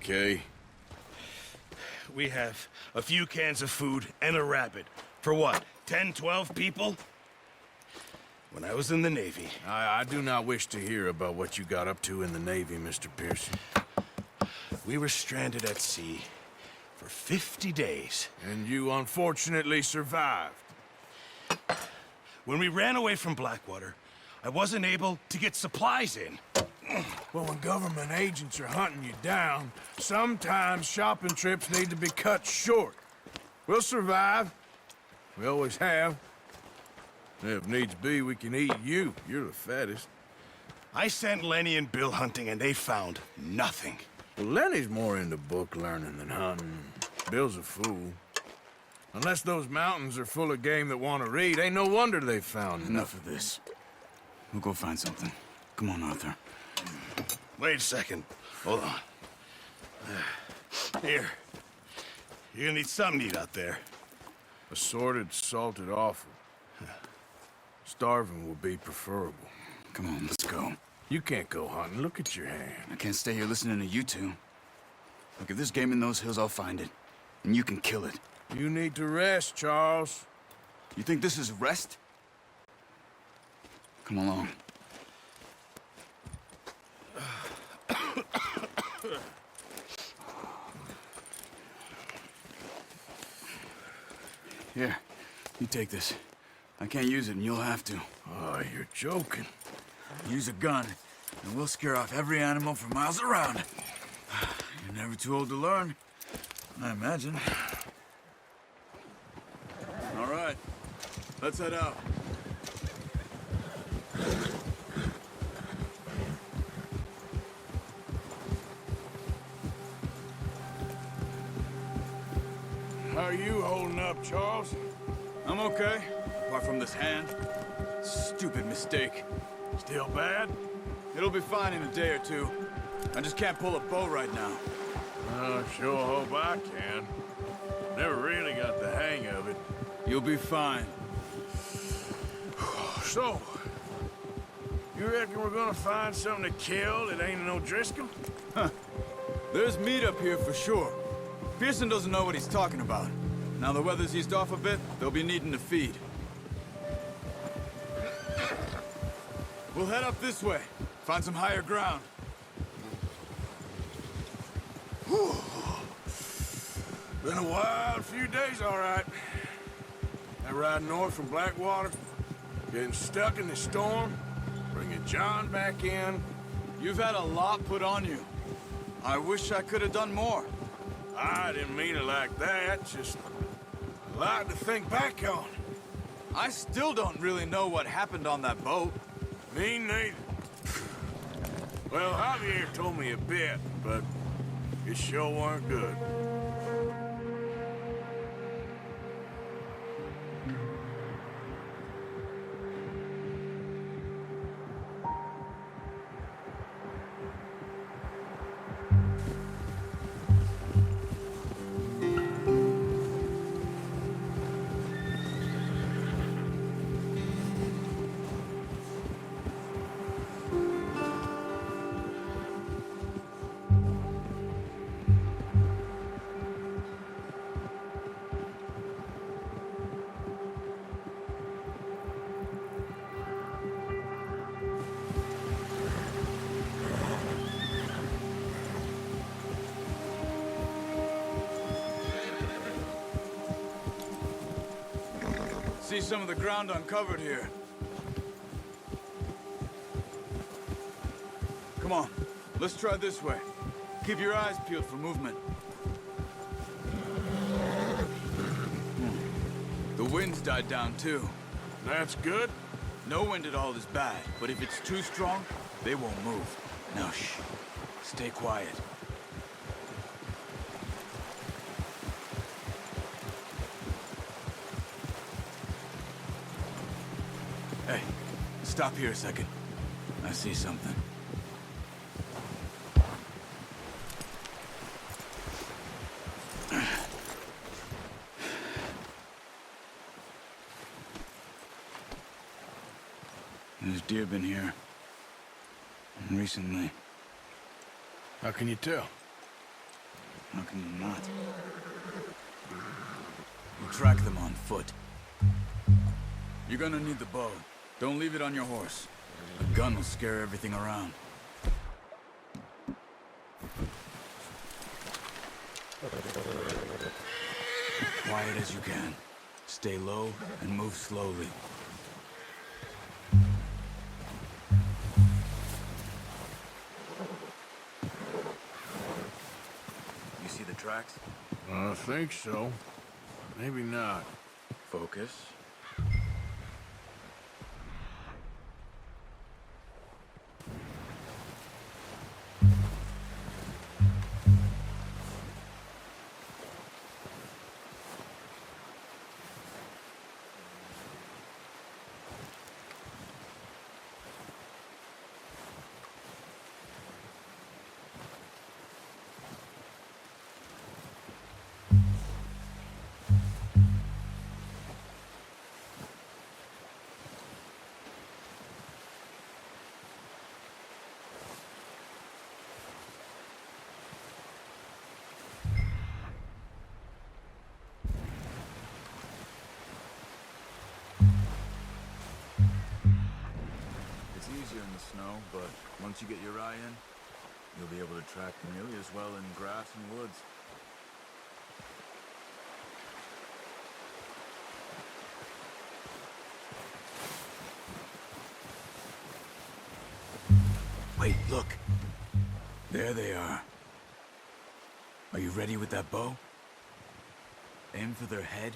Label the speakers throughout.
Speaker 1: Okay.
Speaker 2: We have a few cans of food and a rabbit. For what, 10, 12 people? When I was in the Navy...
Speaker 1: I do not wish to hear about what you got up to in the Navy, Mr. Pearson.
Speaker 2: We were stranded at sea for 50 days.
Speaker 1: And you unfortunately survived.
Speaker 2: When we ran away from Blackwater, I wasn't able to get supplies in.
Speaker 1: Well, when government agents are hunting you down, sometimes shopping trips need to be cut short. We'll survive. We always have. If needs be, we can eat you. You're the fattest.
Speaker 2: I sent Lenny and Bill hunting, and they found nothing.
Speaker 1: Well, Lenny's more into book learning than hunting. Bill's a fool. Unless those mountains are full of game that want to read, ain't no wonder they found
Speaker 3: Enough of this. We'll go find something. Come on, Arthur.
Speaker 2: Wait a second. Hold on. Here. You're gonna need something to eat out there.
Speaker 1: Assorted, salted offal. Starving would be preferable.
Speaker 3: Come on, let's go.
Speaker 1: You can't go hunting. Look at your hand.
Speaker 3: I can't stay here listening to you two. Look, if there's game in those hills, I'll find it. And you can kill it.
Speaker 1: You need to rest, Charles.
Speaker 3: You think this is rest? Come along. Here, you take this. I can't use it, and you'll have to.
Speaker 1: Oh, you're joking.
Speaker 3: Use a gun, and we'll scare off every animal for miles around. You're never too old to learn, I imagine. All right, let's head out.
Speaker 1: How are you holding up, Charles?
Speaker 3: I'm okay, apart from this hand. Stupid mistake.
Speaker 1: Still bad?
Speaker 3: It'll be fine in a day or two. I just can't pull a bow right now.
Speaker 1: I sure hope I can. Never really got the hang of it.
Speaker 3: You'll be fine.
Speaker 1: So, you reckon we're gonna find something to kill that ain't no Driscoll?
Speaker 3: There's meat up here for sure. Pearson doesn't know what he's talking about. Now the weather's eased off a bit, they'll be needing to feed. We'll head up this way. Find some higher ground.
Speaker 1: Whew. Been a wild few days, all right. That ride north from Blackwater, getting stuck in the storm, bringing John back in.
Speaker 3: You've had a lot put on you. I wish I could have done more.
Speaker 1: I didn't mean it like that, just a lot to think back on.
Speaker 3: I still don't really know what happened on that boat.
Speaker 1: Me neither. Well, Javier told me a bit, but it sure weren't good.
Speaker 3: See some of the ground uncovered here. Come on, let's try this way. Keep your eyes peeled for movement. The wind's died down too.
Speaker 1: That's good.
Speaker 3: No wind at all is bad, but if it's too strong, they won't move. Now shh, stay quiet. Hey, stop here a second. I see something. There's deer been here. Recently.
Speaker 1: How can you tell?
Speaker 3: How can you not? You track them on foot. You're gonna need the bow. Don't leave it on your horse. A gun will scare everything around. Quiet as you can. Stay low and move slowly. You see the tracks?
Speaker 1: I think so. Maybe not.
Speaker 3: Focus. Easier in the snow, but once you get your eye in, you'll be able to track nearly as well in grass and woods. Wait, look. There they are. Are you ready with that bow? Aim for their head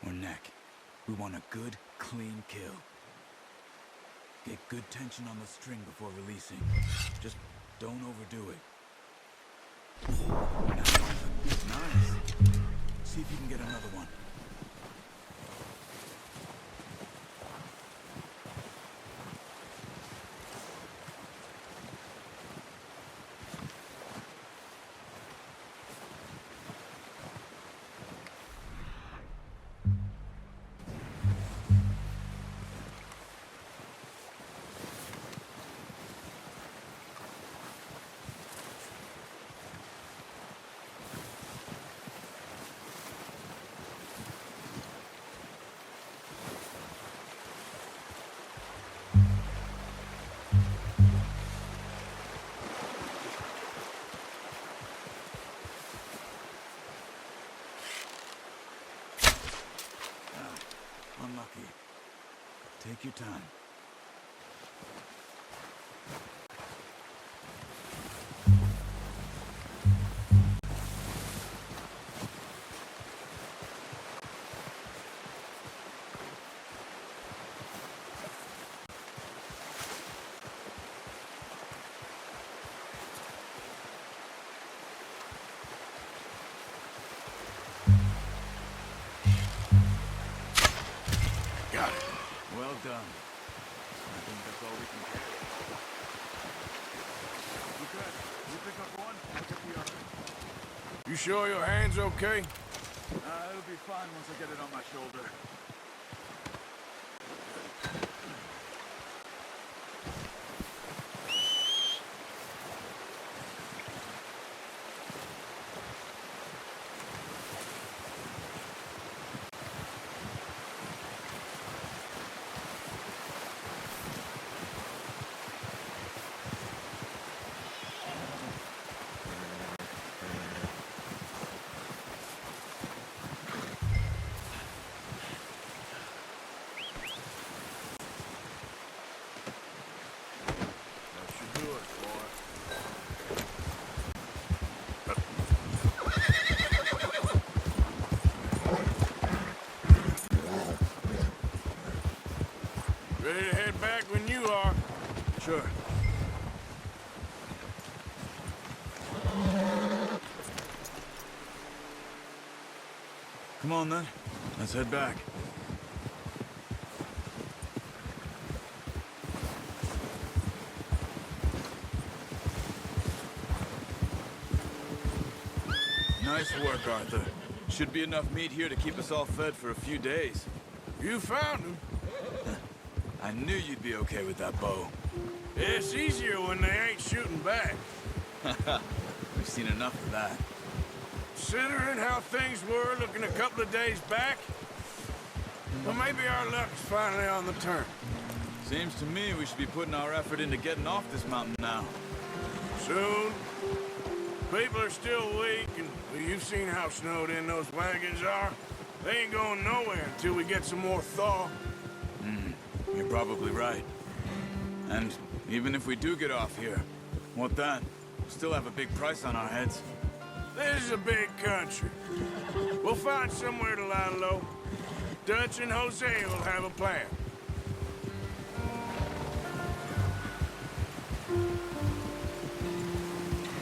Speaker 3: or neck. We want a good, clean kill. Get good tension on the string before releasing. Just don't overdo it. Nice. See if you can get another one. Unlucky. Take your time.
Speaker 1: Got it.
Speaker 3: Well done. I think that's all we can carry. You good? You pick up one, I'll get the other.
Speaker 1: You sure your hand's okay?
Speaker 3: It'll be fine once I get it on my shoulder.
Speaker 1: Ready to head back when you are.
Speaker 3: Sure. Come on then. Let's head back. Nice work, Arthur. Should be enough meat here to keep us all fed for a few days.
Speaker 1: You found him.
Speaker 3: I knew you'd be okay with that bow.
Speaker 1: It's easier when they ain't shooting back.
Speaker 3: We've seen enough of that.
Speaker 1: Considering how things were looking a couple of days back, well, maybe our luck is finally on the turn.
Speaker 3: Seems to me we should be putting our effort into getting off this mountain now.
Speaker 1: Soon. People are still weak, and well, you've seen how snowed in those wagons are. They ain't going nowhere until we get some more thaw.
Speaker 3: You're probably right. And even if we do get off here, what then? We'll still have a big price on our heads.
Speaker 1: This is a big country. We'll find somewhere to lie low. Dutch and Jose will have a plan.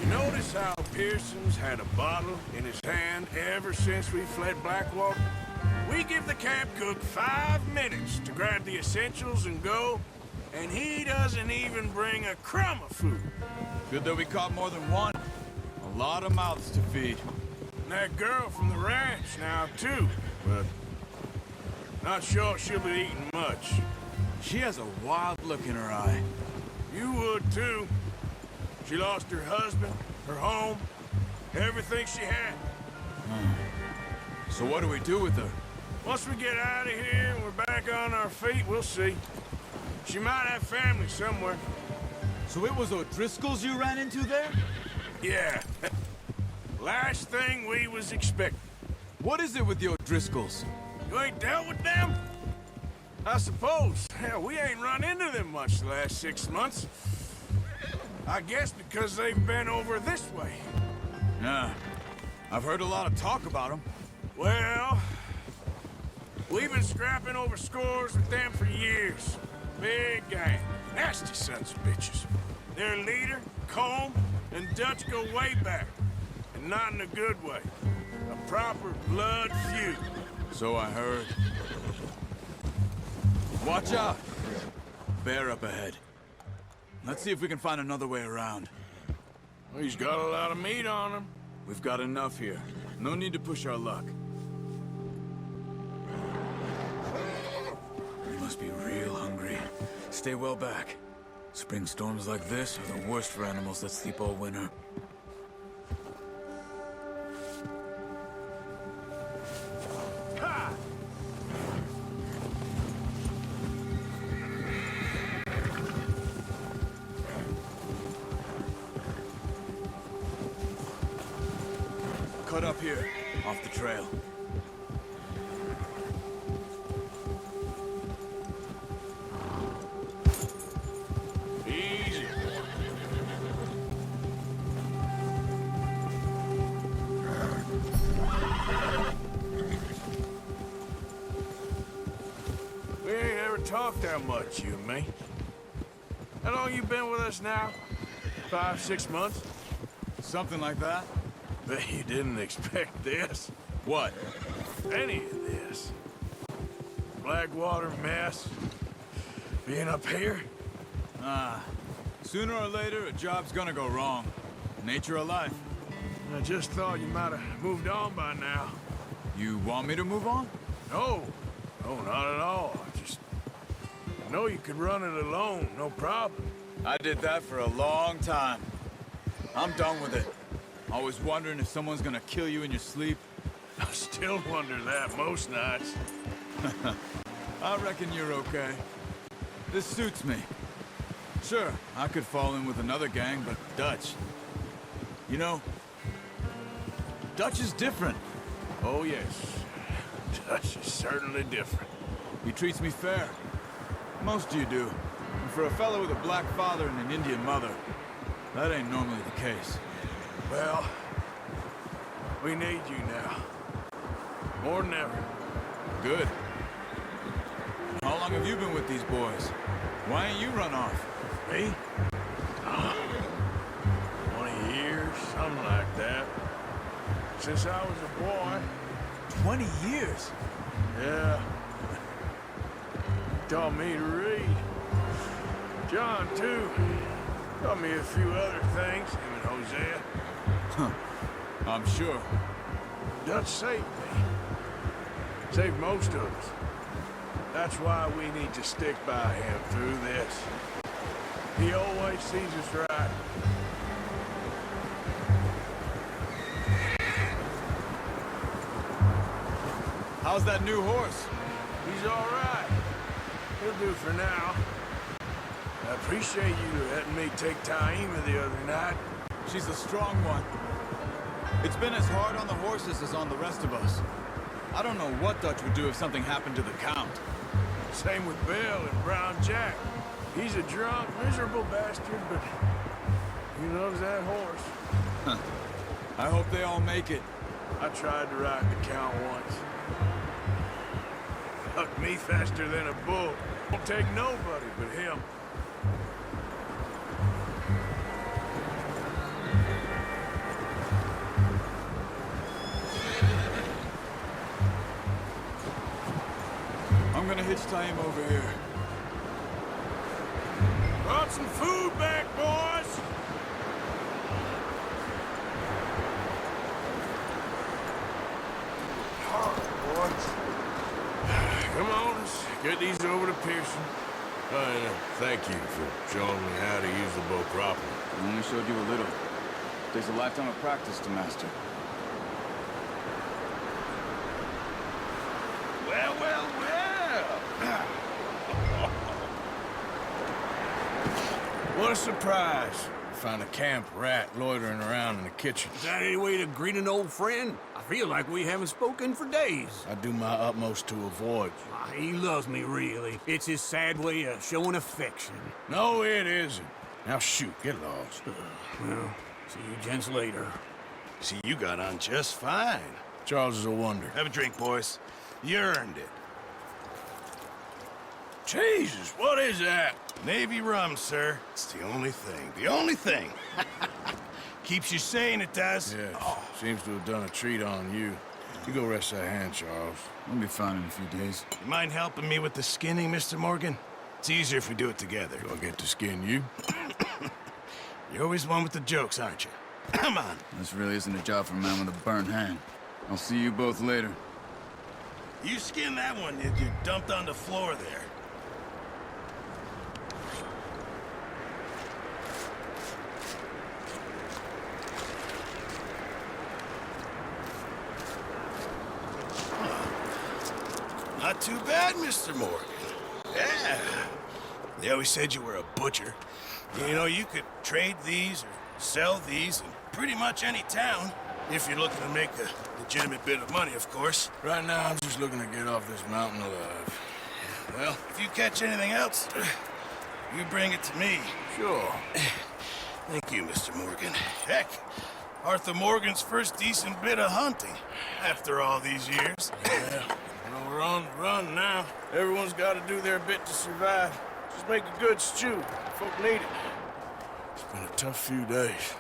Speaker 1: You notice how Pearson's had a bottle in his hand ever since we fled Blackwater? We give the camp cook 5 minutes to grab the essentials and go, and he doesn't even bring a crumb of food.
Speaker 3: Good that we caught more than one. A lot of mouths to feed.
Speaker 1: And that girl from the ranch now, too, but not sure she'll be eating much.
Speaker 3: She has a wild look in her eye.
Speaker 1: You would, too. She lost her husband, her home, everything she had.
Speaker 3: So what do we do with her?
Speaker 1: Once we get out of here and we're back on our feet, we'll see. She might have family somewhere.
Speaker 3: So it was O'Driscoll's you ran into there?
Speaker 1: Yeah. Last thing we was expecting.
Speaker 3: What is it with the O'Driscolls?
Speaker 1: You ain't dealt with them? I suppose. Hell, we ain't run into them much the last 6 months. I guess because they've been over this way.
Speaker 3: Yeah. I've heard a lot of talk about them.
Speaker 1: Well, we've been scrapping over scores with them for years. Big gang. Nasty sons of bitches. Their leader, Combe, and Dutch go way back. And not in a good way. A proper blood feud.
Speaker 3: So I heard. Watch out! Bear up ahead. Let's see if we can find another way around.
Speaker 1: Well, he's got a lot of meat on him.
Speaker 3: We've got enough here. No need to push our luck. You must be real hungry. Stay well back. Spring storms like this are the worst for animals that sleep all winter.
Speaker 1: Ha!
Speaker 3: Cut up here, off the trail.
Speaker 1: Easy. We ain't ever talked that much, you and me. How long you been with us now? 5, 6 months?
Speaker 3: Something like that?
Speaker 1: Bet you didn't expect this.
Speaker 3: What?
Speaker 1: Any of this. Blackwater mess. Being up here.
Speaker 3: Sooner or later, a job's gonna go wrong. Nature of life.
Speaker 1: I just thought you might have moved on by now.
Speaker 3: You want me to move on?
Speaker 1: No. No, not at all. I know you could run it alone, no problem.
Speaker 3: I did that for a long time. I'm done with it. Always wondering if someone's gonna kill you in your sleep.
Speaker 1: I still wonder that most nights.
Speaker 3: I reckon you're okay. This suits me. Sure, I could fall in with another gang, but Dutch... You know, Dutch is different.
Speaker 1: Oh, yes. Dutch is certainly different.
Speaker 3: He treats me fair. Most of you do. And for a fellow with a black father and an Indian mother, that ain't normally the case.
Speaker 1: Well, we need you now. More than ever.
Speaker 3: Good. How long have you been with these boys? Why ain't you run off?
Speaker 1: Me? 20 years, something like that. Since I was a boy.
Speaker 3: 20 years?
Speaker 1: Yeah. He taught me to read. John, too. Taught me a few other things, him and Hosea.
Speaker 3: I'm sure.
Speaker 1: Dutch saved me. Saved most of us. That's why we need to stick by him through this. He always sees us right.
Speaker 3: How's that new horse?
Speaker 1: He's all right. He'll do for now. I appreciate you letting me take Taima the other night.
Speaker 3: She's a strong one. It's been as hard on the horses as on the rest of us. I don't know what Dutch would do if something happened to the Count.
Speaker 1: Same with Bill and Brown Jack. He's a drunk, miserable bastard, but he loves that horse.
Speaker 3: I hope they all make it.
Speaker 1: I tried to ride the Count once. Hucked me faster than a bull. Won't take nobody but him.
Speaker 3: I'm gonna hitch Taim over here.
Speaker 1: Brought some food back, boys! All right, boys. Come on, let's get these over to Pearson. Thank you for showing me how to use the bow properly.
Speaker 3: I only showed you a little. There's a lifetime of practice to master.
Speaker 2: Well, well, well.
Speaker 1: What a surprise. Found a camp rat loitering around in the kitchen.
Speaker 4: Is that any way to greet an old friend? I feel like we haven't spoken for days.
Speaker 1: I do my utmost to avoid you.
Speaker 4: He loves me, really. It's his sad way of showing affection.
Speaker 1: No, it isn't. Now shoot, get lost.
Speaker 4: Well, see you gents later.
Speaker 2: See, you got on just fine.
Speaker 1: Charles is a wonder.
Speaker 2: Have a drink, boys. You earned it.
Speaker 1: Jesus, what is that?
Speaker 2: Navy rum, sir. It's the only thing. The only thing. Keeps you sane, it does.
Speaker 1: Yes, seems to have done a treat on you. You go rest that hand, Charles.
Speaker 3: We'll be fine in a few days.
Speaker 2: You mind helping me with the skinning, Mr. Morgan? It's easier if we do it together.
Speaker 1: Do I get to skin you?
Speaker 2: You're always one with the jokes, aren't you? Come on.
Speaker 3: This really isn't a job for a man with a burnt hand. I'll see you both later.
Speaker 2: You skin that one you dumped on the floor there. Not too bad, Mr. Morgan. Yeah. They always said you were a butcher. You know, you could trade these or sell these in pretty much any town, if you're looking to make a legitimate bit of money, of course.
Speaker 1: Right now, I'm just looking to get off this mountain alive.
Speaker 2: Well, if you catch anything else, you bring it to me.
Speaker 1: Sure.
Speaker 2: Thank you, Mr. Morgan. Heck, Arthur Morgan's first decent bit of hunting after all these years.
Speaker 1: Yeah. Well, we're on the run now. Everyone's got to do their bit to survive. Just make a good stew. Folk need it. It's been a tough few days.